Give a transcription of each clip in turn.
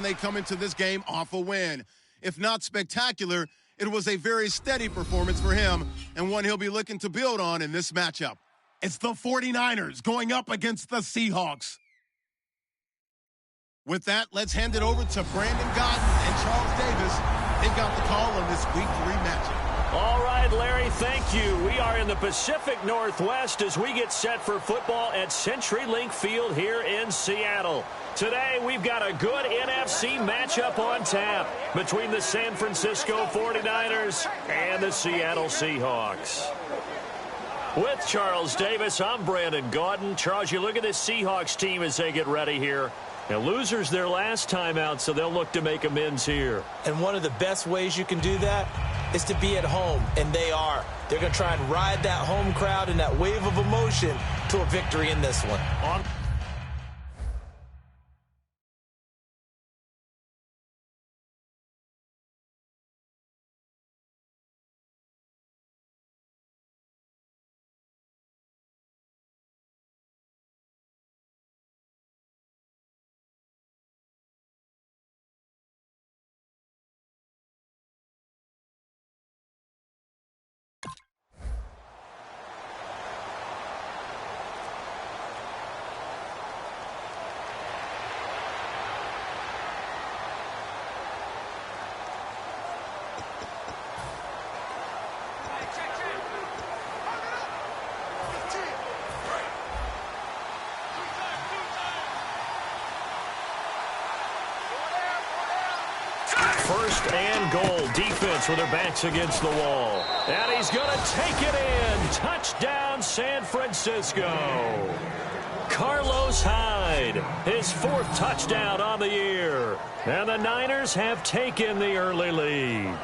they come into this game off a win. If not spectacular, it was a very steady performance for him and one he'll be looking to build on in this matchup. It's the 49ers going up against the Seahawks. With that, let's hand it over to Brandon Godden and Charles Davis. They've got the call on this Week 3 matchup. All right, Larry, thank you. We are in the Pacific Northwest as we get set for football at CenturyLink Field here in Seattle. Today, we've got a good NFC matchup on tap between the San Francisco 49ers and the Seattle Seahawks. With Charles Davis, I'm Brandon Gaudin. Charles, you look at this Seahawks team as they get ready here. Now, losers their last time out, so they'll look to make amends here. And one of the best ways you can do that is to be at home, and they are. They're going to try and ride that home crowd and that wave of emotion to a victory in this one. First and goal. Defense with their backs against the wall. And he's going to take it in. Touchdown, San Francisco. Carlos Hyde, his 4th touchdown on the year. And the Niners have taken the early lead.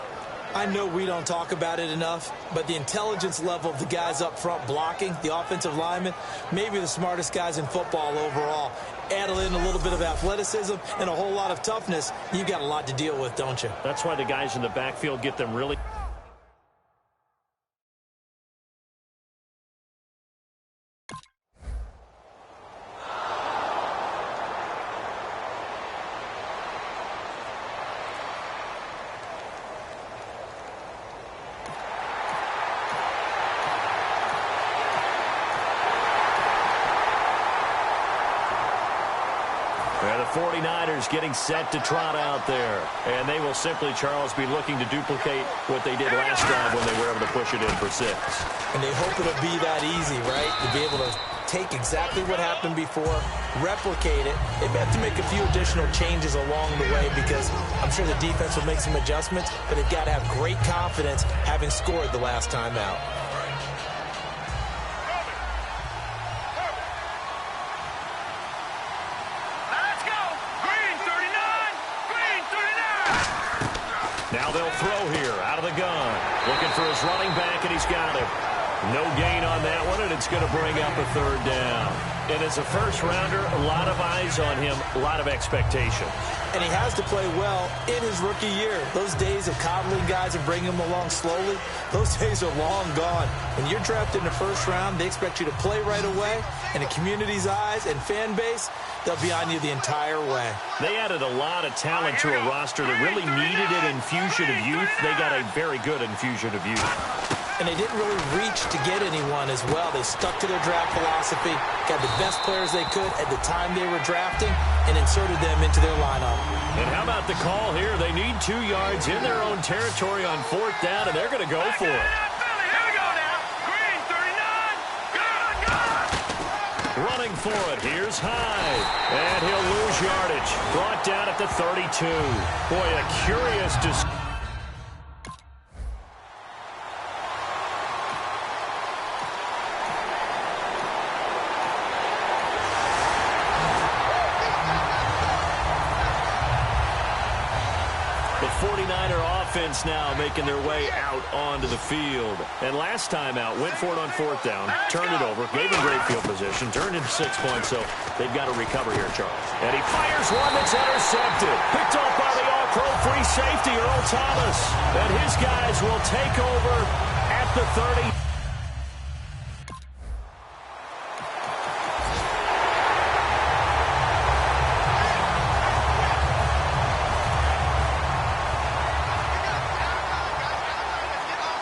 I know we don't talk about it enough, but the intelligence level of the guys up front blocking, the offensive linemen, maybe the smartest guys in football overall. Add in a little bit of athleticism and a whole lot of toughness, you've got a lot to deal with, don't you? That's why the guys in the backfield get them really... The 49ers getting set to trot out there. And they will simply, Charles, be looking to duplicate what they did last time when they were able to push it in for 6. And they hope it'll be that easy, right? To be able to take exactly what happened before, replicate it. They may have to make a few additional changes along the way because I'm sure the defense will make some adjustments, but they've got to have great confidence having scored the last time out. Now they'll throw here out of the gun. Looking for his running back, and he's got him. No gain on that one, and it's going to bring up a 3rd down. And as a first-rounder, a lot of eyes on him, a lot of expectation. And he has to play well in his rookie year. Those days of coddling guys and bringing them along slowly, those days are long gone. When you're drafted in the 1st round, they expect you to play right away. And the community's eyes and fan base, they'll be on you the entire way. They added a lot of talent to a roster that really needed an infusion of youth. They got a very good infusion of youth. And they didn't really reach to get anyone as well. They stuck to their draft philosophy, got the best players they could at the time they were drafting, and inserted them into their lineup. And how about the call here? They need 2 yards in their own territory on 4th down, and they're going to go for it. Running for it, here's Hyde. And he'll lose yardage. Brought down at the 32. Boy, a curious display. The 49er offense now making their way out onto the field. And last time out, went for it on 4th down, turned it over, gave him great field position, turned into 6 points, so they've got to recover here, Charles. And he fires one that's intercepted. Picked off by the all-pro free safety, Earl Thomas. And his guys will take over at the 30.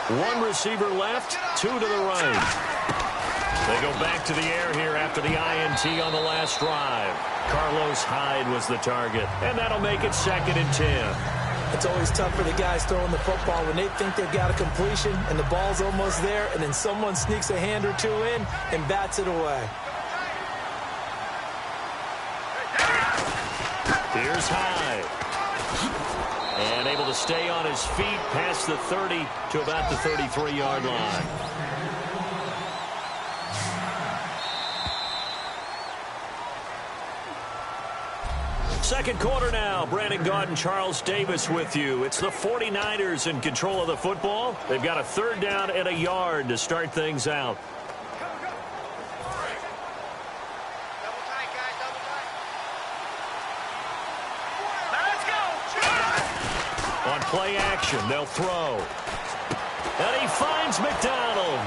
One receiver left, two to the right. They go back to the air here after the INT on the last drive. Carlos Hyde was the target, and that'll make it 2nd and 10. It's always tough for the guys throwing the football when they think they've got a completion and the ball's almost there, and then someone sneaks a hand or two in and bats it away. Here's Hyde. And able to stay on his feet past the 30 to about the 33-yard line. Second quarter now. Brandon Gaud and Charles Davis with you. It's the 49ers in control of the football. They've got a 3rd down and a yard to start things out. On play action, they'll throw. And he finds McDonald.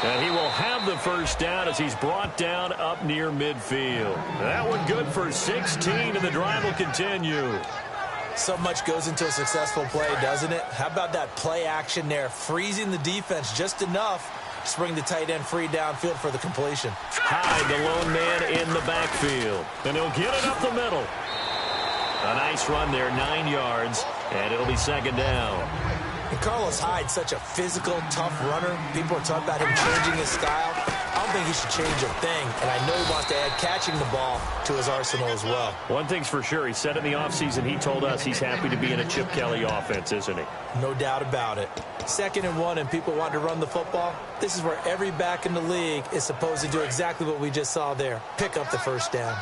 And he will have the 1st down as he's brought down up near midfield. That one good for 16, and the drive will continue. So much goes into a successful play, doesn't it? How about that play action there, freezing the defense just enough to bring the tight end free downfield for the completion. Hyde, the lone man in the backfield. And he'll get it up the middle. A nice run there, 9 yards, and it'll be 2nd down. And Carlos Hyde, such a physical, tough runner. People are talking about him changing his style. I don't think he should change a thing, and I know he wants to add catching the ball to his arsenal as well. One thing's for sure, he said in the offseason he told us he's happy to be in a Chip Kelly offense, isn't he? No doubt about it. 2nd and 1, and people want to run the football. This is where every back in the league is supposed to do exactly what we just saw there. Pick up the 1st down.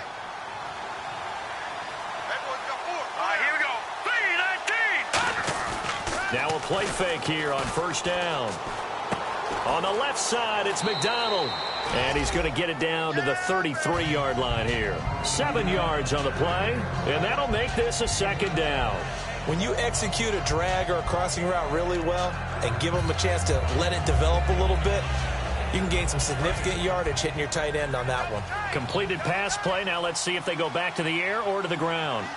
Now a play fake here on 1st down. On the left side, it's McDonald. And he's going to get it down to the 33-yard line here. 7 yards on the play, and that'll make this a 2nd down. When you execute a drag or a crossing route really well and give them a chance to let it develop a little bit, you can gain some significant yardage hitting your tight end on that one. Completed pass play. Now let's see if they go back to the air or to the ground.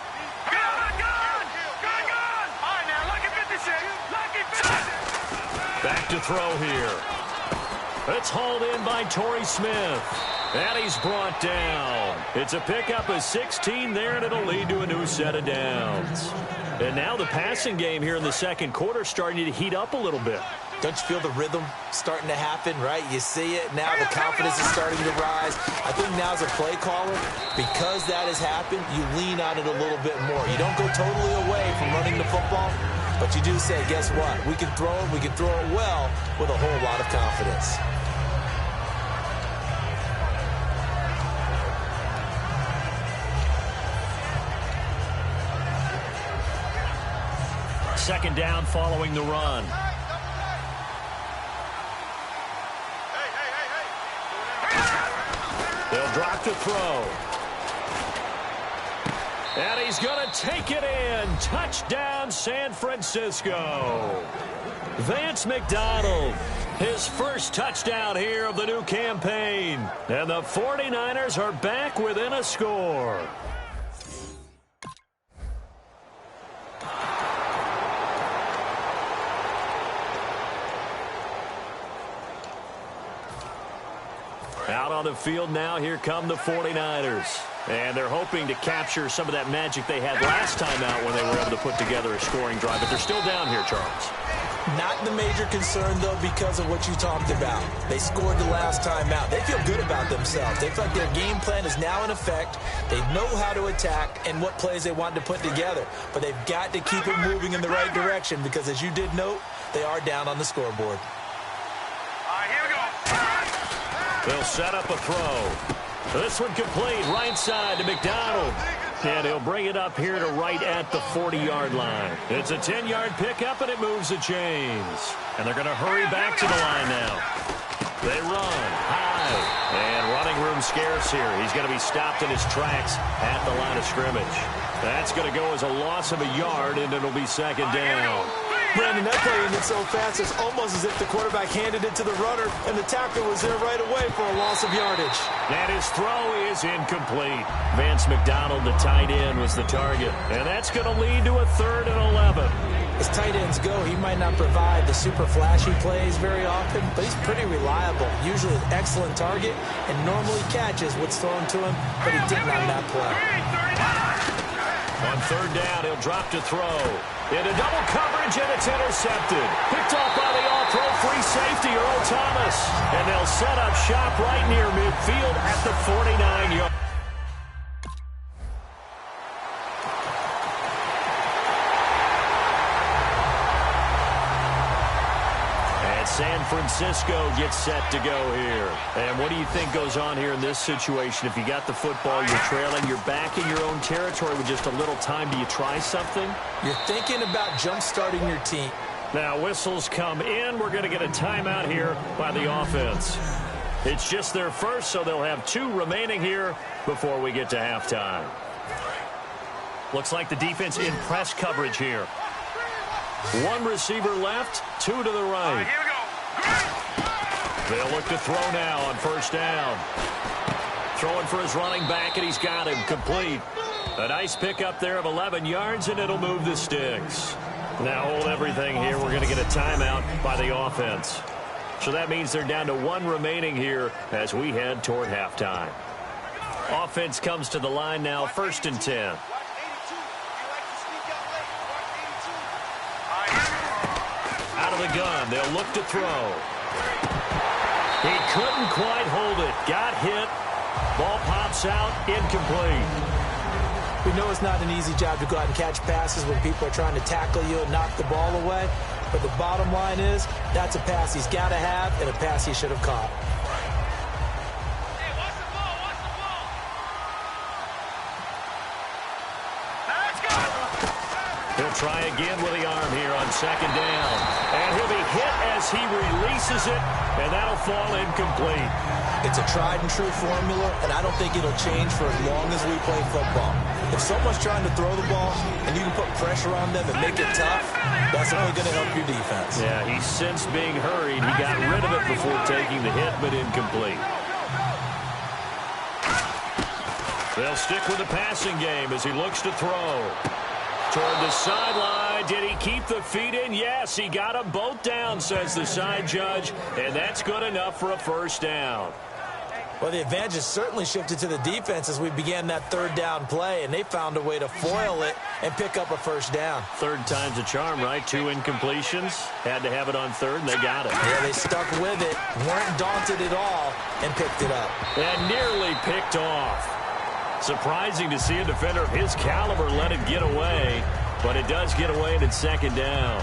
Back to throw here. It's hauled in by Torrey Smith. And he's brought down. It's a pickup of 16 there, and it'll lead to a new set of downs. And now the passing game here in the 2nd quarter starting to heat up a little bit. Don't you feel the rhythm starting to happen, right? You see it. Now the confidence is starting to rise. I think now as a play caller, because that has happened, you lean on it a little bit more. You don't go totally away from running the football, but you do say, guess what? We can throw it well with a whole lot of confidence. Second down following the run. They'll drop to throw. And he's going to take it in. Touchdown, San Francisco. Vance McDonald, his first touchdown here of the new campaign. And the 49ers are back within a score. Out on the field now, here come the 49ers. And they're hoping to capture some of that magic they had last time out when they were able to put together a scoring drive. But they're still down here, Charles. Not the major concern, though, because of what you talked about. They scored the last time out. They feel good about themselves. They feel like their game plan is now in effect. They know how to attack and what plays they want to put together. But they've got to keep it moving in the right direction because, as you did note, they are down on the scoreboard. They'll set up a throw. This one complete, right side to McDonald. And he'll bring it up here to right at the 40-yard line. It's a 10-yard pickup, and it moves the chains. And they're going to hurry back to the line now. They run high. And running room scarce here. He's going to be stopped in his tracks at the line of scrimmage. That's going to go as a loss of a yard, and it'll be 2nd down. Brandon, that play ended so fast, it's almost as if the quarterback handed it to the runner, and the tackler was there right away for a loss of yardage. And his throw is incomplete. Vance McDonald, the tight end, was the target. And that's going to lead to a 3rd and 11. As tight ends go, he might not provide the super flashy plays very often, but he's pretty reliable. Usually an excellent target, and normally catches what's thrown to him, but he didn't on that play. On 3rd down, he'll drop to throw. Into double coverage, and it's intercepted. Picked off by the all-pro free safety, Earl Thomas. And they'll set up shop right near midfield at the 49-yard. San Francisco gets set to go here. And what do you think goes on here in this situation? If you got the football, you're trailing, you're back in your own territory with just a little time. Do you try something? You're thinking about jump-starting your team. Now whistles come in. We're going to get a timeout here by the offense. It's just their first, so they'll have 2 remaining here before we get to halftime. Looks like the defense in press coverage here. 1 receiver left, 2 to the right. They'll look to throw now on 1st down. Throwing for his running back, and he's got him complete. A nice pickup there of 11 yards, and it'll move the sticks. Now hold everything here. We're going to get a timeout by the offense. So that means they're down to 1 remaining here as we head toward halftime. Offense comes to the line now, 1st and 10. Out of the gun, they'll look to throw. He couldn't quite hold it. Got hit. Ball pops out. Incomplete. We know it's not an easy job to go out and catch passes when people are trying to tackle you and knock the ball away. But the bottom line is, that's a pass he's got to have and a pass he should have caught. He'll try again with the arm here on 2nd down. And he'll be hit as he releases it, and that'll fall incomplete. It's a tried-and-true formula, and I don't think it'll change for as long as we play football. If someone's trying to throw the ball and you can put pressure on them and make it tough, that's only going to help your defense. Yeah, he sensed being hurried. He got rid of it before taking the hit, but incomplete. They'll stick with the passing game as he looks to throw. Toward the sideline. Did he keep the feet in? Yes, he got them both down, says the side judge, and that's good enough for a 1st down. Well, the advantage has certainly shifted to the defense as we began that 3rd down play, and they found a way to foil it and pick up a 1st down. 3rd time's a charm, right? 2 incompletions. Had to have it on 3rd, and they got it. Yeah, they stuck with it, weren't daunted at all, and picked it up. And nearly picked off. Surprising to see a defender of his caliber let it get away, but it does get away and it's 2nd down.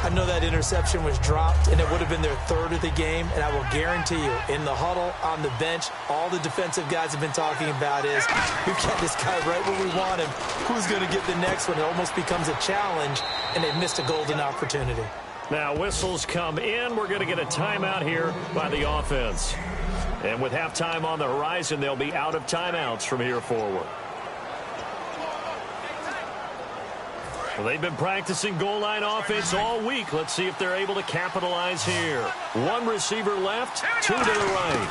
I know that interception was dropped, and it would have been their 3rd of the game, and I will guarantee you, in the huddle, on the bench, all the defensive guys have been talking about is, we get this guy right where we want him. Who's going to get the next one? It almost becomes a challenge, and they've missed a golden opportunity. Now whistles come in. We're going to get a timeout here by the offense. And with halftime on the horizon, they'll be out of timeouts from here forward. Well, they've been practicing goal line offense all week. Let's see if they're able to capitalize here. 1 receiver left, 2 to the right.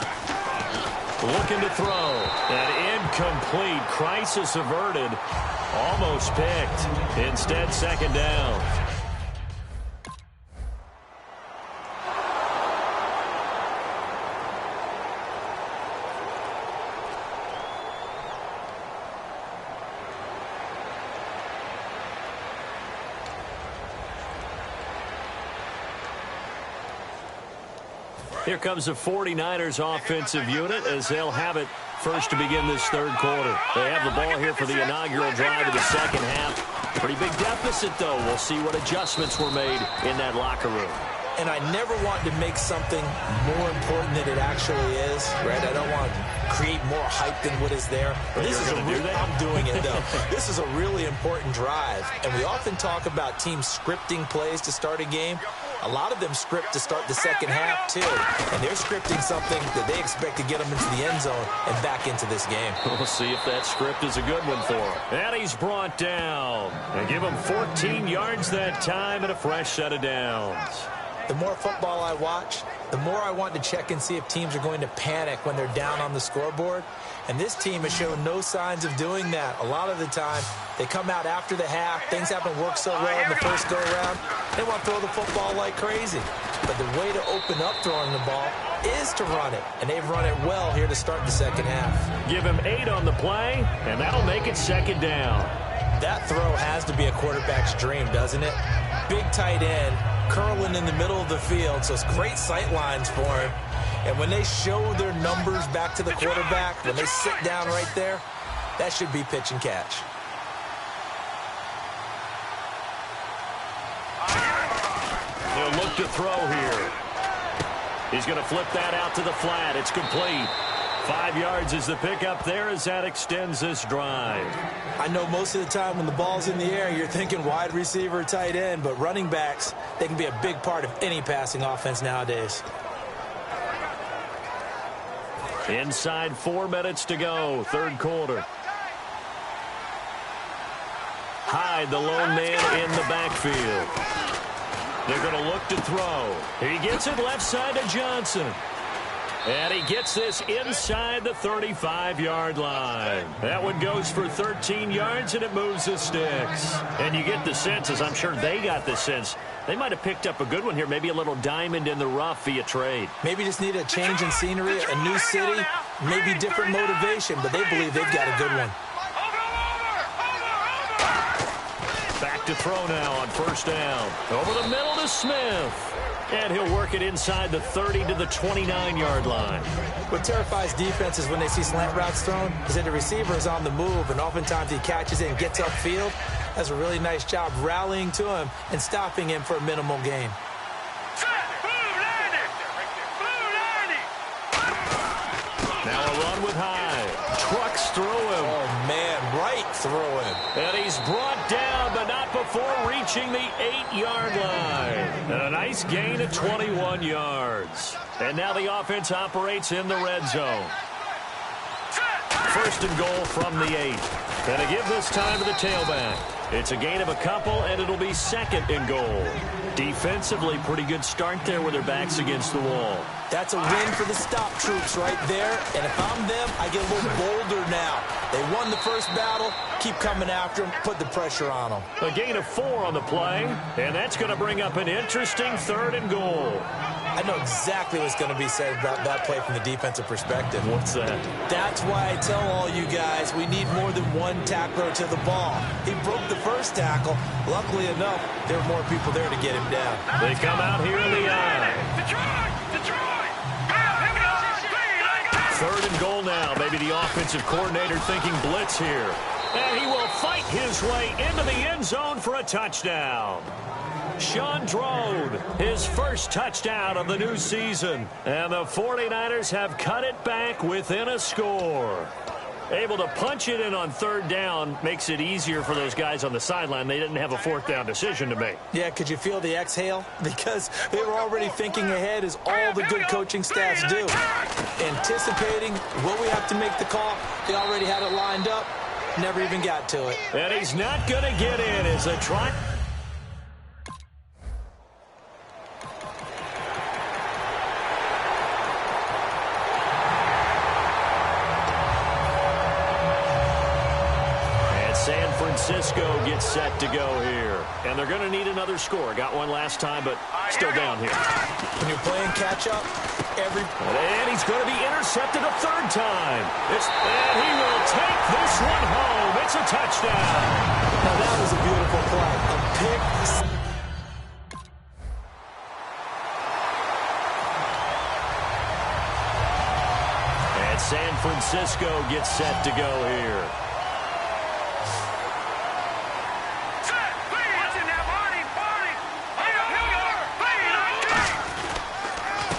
Looking to throw. An incomplete. Crisis averted. Almost picked. Instead, 2nd down. Here comes the 49ers offensive unit as they'll have it first to begin this 3rd quarter. They have the ball here for the inaugural drive of the 2nd half. Pretty big deficit, though. We'll see what adjustments were made in that locker room. And I never want to make something more important than it actually is, right? I don't want to create more hype than what is there. This is I'm doing it, though. This is a really important drive. And we often talk about teams scripting plays to start a game. A lot of them script to start the second half, too. And they're scripting something that they expect to get them into the end zone and back into this game. We'll see if that script is a good one for him. And he's brought down. They give him 14 yards that time and a fresh set of downs. The more football I watch, the more I want to check and see if teams are going to panic when they're down on the scoreboard. And this team has shown no signs of doing that. A lot of the time, they come out after the half. Things haven't worked so well in the first go-around. They want to throw the football like crazy. But the way to open up throwing the ball is to run it. And they've run it well here to start the second half. Give him 8 on the play, and that'll make it second down. That throw has to be a quarterback's dream, doesn't it? Big tight end, curling in the middle of the field, so it's great sight lines for him. And when they show their numbers back to the quarterback, when they sit down right there, that should be pitch and catch. He'll look to throw here. He's going to flip that out to the flat. It's complete. 5 yards is the pickup there as that extends this drive. I know most of the time when the ball's in the air, you're thinking wide receiver, tight end, but running backs, they can be a big part of any passing offense nowadays. Inside 4 minutes to go, third quarter. Hyde, the lone man in the backfield. They're going to look to throw. He gets it left side to Johnson. And he gets this inside the 35-yard line. That one goes for 13 yards, and it moves the sticks. And you get the sense, as I'm sure they got the sense, they might have picked up a good one here, maybe a little diamond in the rough via trade. Maybe just need a change in scenery, a new city, maybe different motivation, but they believe they've got a good one. Back to throw now on first down. Over the middle to Smith. And he'll work it inside the 30 to the 29-yard line. What terrifies defenses when they see slant routes thrown is that the receiver is on the move, and oftentimes he catches it and gets upfield. Does a really nice job rallying to him and stopping him for a minimal gain. Now a run with Hyde. Trucks through him. Oh, man, right through him. And he's brought down, but not before reaching the 8-yard line. And a nice gain of 21 yards. And now the offense operates in the red zone. First and goal from the 8. And to give this time to the tailback. It's a gain of a couple, and it'll be second and goal. Defensively, pretty good start there with their backs against the wall. That's a win for the stop troops right there. And if I'm them, I get a little bolder now. They won the first battle. Keep coming after them. Put the pressure on them. A gain of 4 on the play, and that's going to bring up an interesting third and goal. I know exactly what's going to be said about that play from the defensive perspective. What's that? That's why I tell all you guys we need more than one tackler to the ball. He broke the first tackle. Luckily enough, there were more people there to get him down. They come out here in the eye. Third and goal now. Maybe the offensive coordinator thinking blitz here. And he will fight his way into the end zone for a touchdown. Sean Drode, his first touchdown of the new season. And the 49ers have cut it back within a score. Able to punch it in on third down makes it easier for those guys on the sideline. They didn't have a fourth down decision to make. Yeah, could you feel the exhale? Because they were already thinking ahead, as all the good coaching staffs do. Anticipating, will we have to make the call? They already had it lined up. Never even got to it. And he's not going to get in as a try. San Francisco gets set to go here. And they're going to need another score. Got one last time, but still down here. When you're playing catch-up, And he's going to be intercepted a third time. And he will take this one home. It's a touchdown. Now that was a beautiful play. A pick. And San Francisco gets set to go here.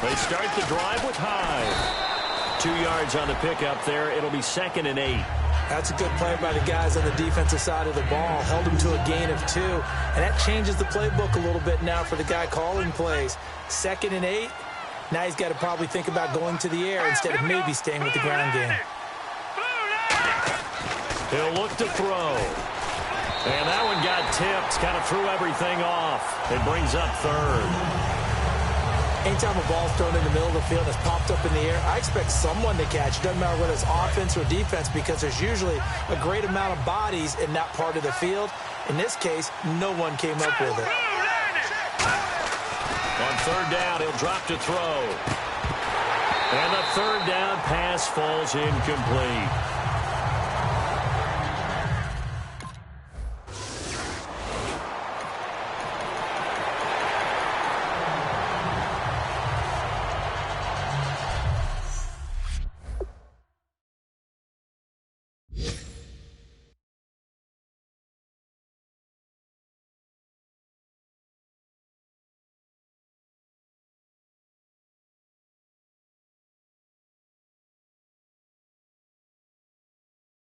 They start the drive with Hyde. 2 yards on the pickup there. It'll be second and 8. That's a good play by the guys on the defensive side of the ball. Held him to a gain of 2. And that changes the playbook a little bit now for the guy calling plays. 2nd and 8. Now he's got to probably think about going to the air instead of maybe staying with the ground game. He'll look to throw. And that one got tipped. Kind of threw everything off. It brings up 3rd. Anytime a ball's thrown in the middle of the field that's popped up in the air, I expect someone to catch. It doesn't matter whether it's offense or defense, because there's usually a great amount of bodies in that part of the field. In this case, no one came up with it. On 3rd down, he'll drop to throw. And the 3rd down pass falls incomplete.